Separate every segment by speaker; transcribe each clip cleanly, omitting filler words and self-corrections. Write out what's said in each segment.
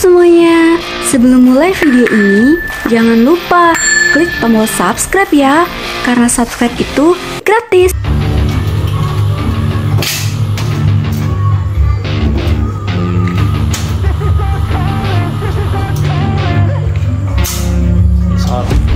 Speaker 1: semuanya, sebelum mulai video ini, jangan lupa klik tombol subscribe ya, karena subscribe itu gratis.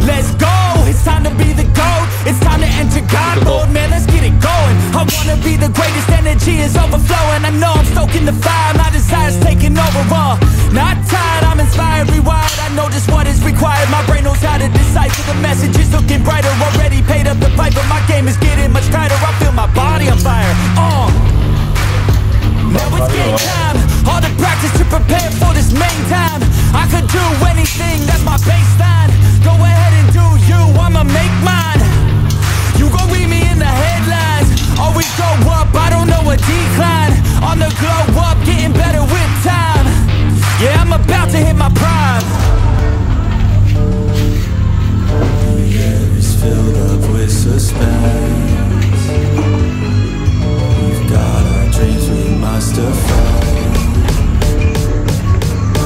Speaker 2: Let's go, it's time to be the GOAT. It's time to enter God mode, man, let's get it going. I wanna be the greatest, energy is overflowing. I know I'm stoking the fire, my desire's taking over, not tired, I'm inspired, rewired. I know just what is required, my brain knows how to decipher. The message is looking brighter, already paid up the pipe, but my game is getting much tighter. I feel my body on fire, now it's game time. All the practice to prepare for this main time. I could do anything, that's my baseline. Go ahead and do you, I'ma make mine. You gon' read me in the headlines. Always go up, I don't know a decline. On the glow up, getting better with time. Yeah, I'm about to hit my prime. The air is filled up with suspense. We've got our dreams, we must have found.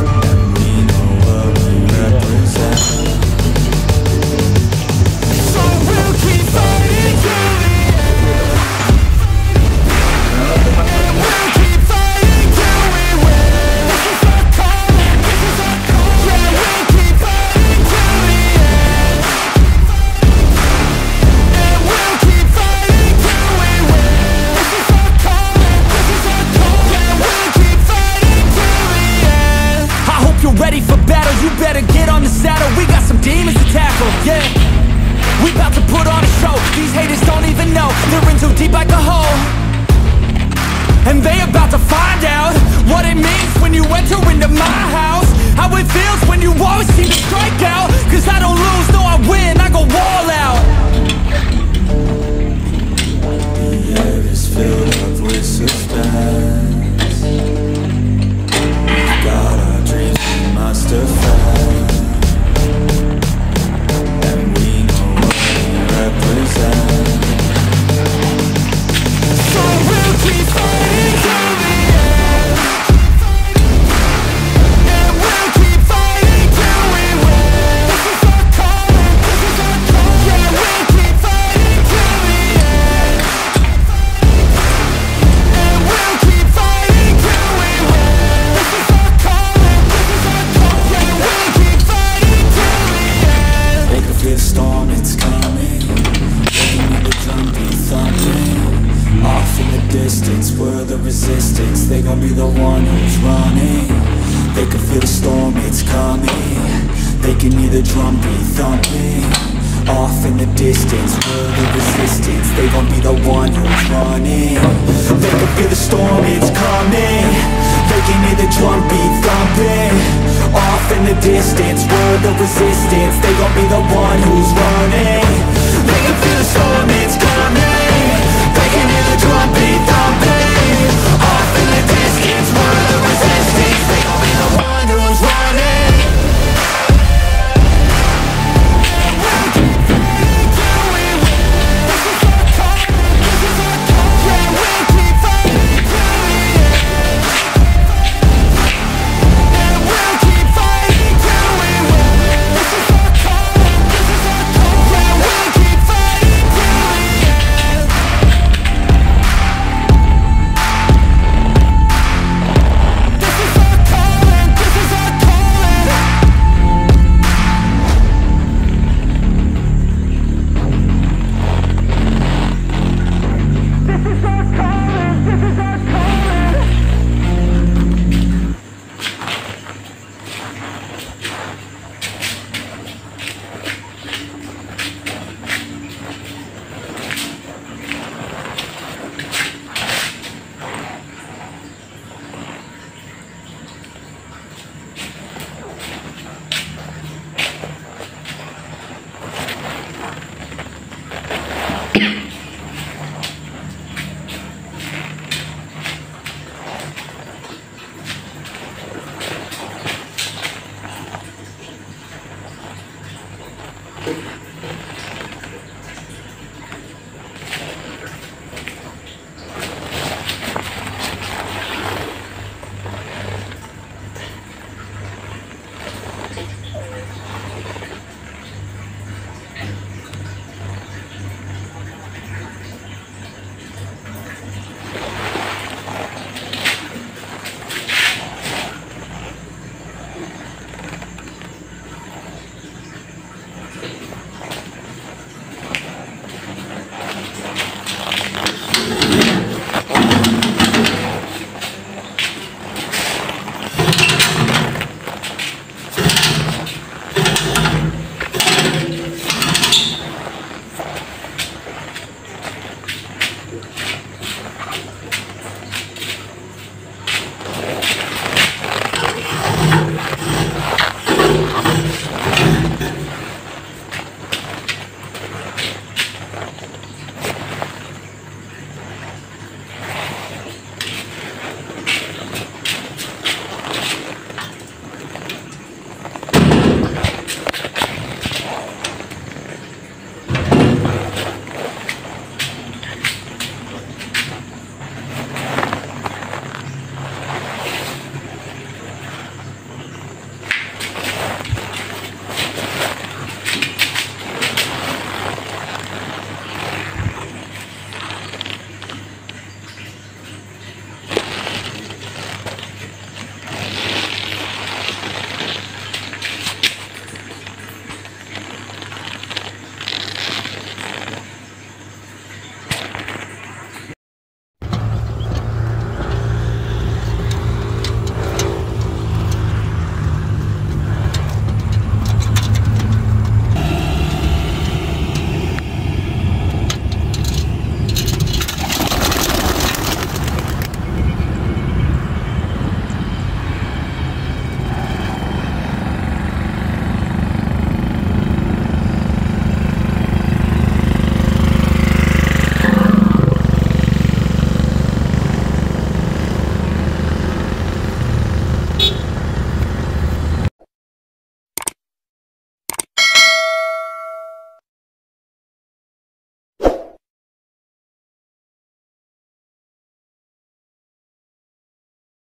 Speaker 2: And we know what we represent. So we'll keep fighting till the end. And we'll keep fighting till we win. This is our calling, this is our calling. Yeah, we'll keep fighting till the end. And we'll keep fighting till we win. This is our calling, this is our calling. Yeah, we'll keep fighting till the end. I hope you're ready for battle, you better get on the saddle. We got some demons to tackle, yeah. We about to put on a show, these haters don't even know. They're in too deep like a hole. And they about to find out what it means when you enter into my house. How it feels when you always seem to strike out. Cause I don't lose, no I win, I go all out. The air is filled up with suspense. We've got our dreams, we must have found. And we know what we represent. So we'll keep fighting till the end. And we'll keep fighting till we win. This is our calling, this is our calling. Yeah, we'll keep fighting till the end. And we'll keep fighting till we win. This is our calling, this is our calling. Yeah, we'll keep fighting till the end. They can feel the storm, it's coming. Looking at the drum beat thumping. Off in the distance, we're the resistance. They gon' be the one who's running. They can feel the storm, it's coming. They can hear the drum beat thumping. Off in the distance, we're the resistance. They gon' be the one who's running. They can feel the storm, it's coming. They can hear the drum beat thumping. Off in the distance, we're the resistance. They gon' be the one who's running. They can feel the storm,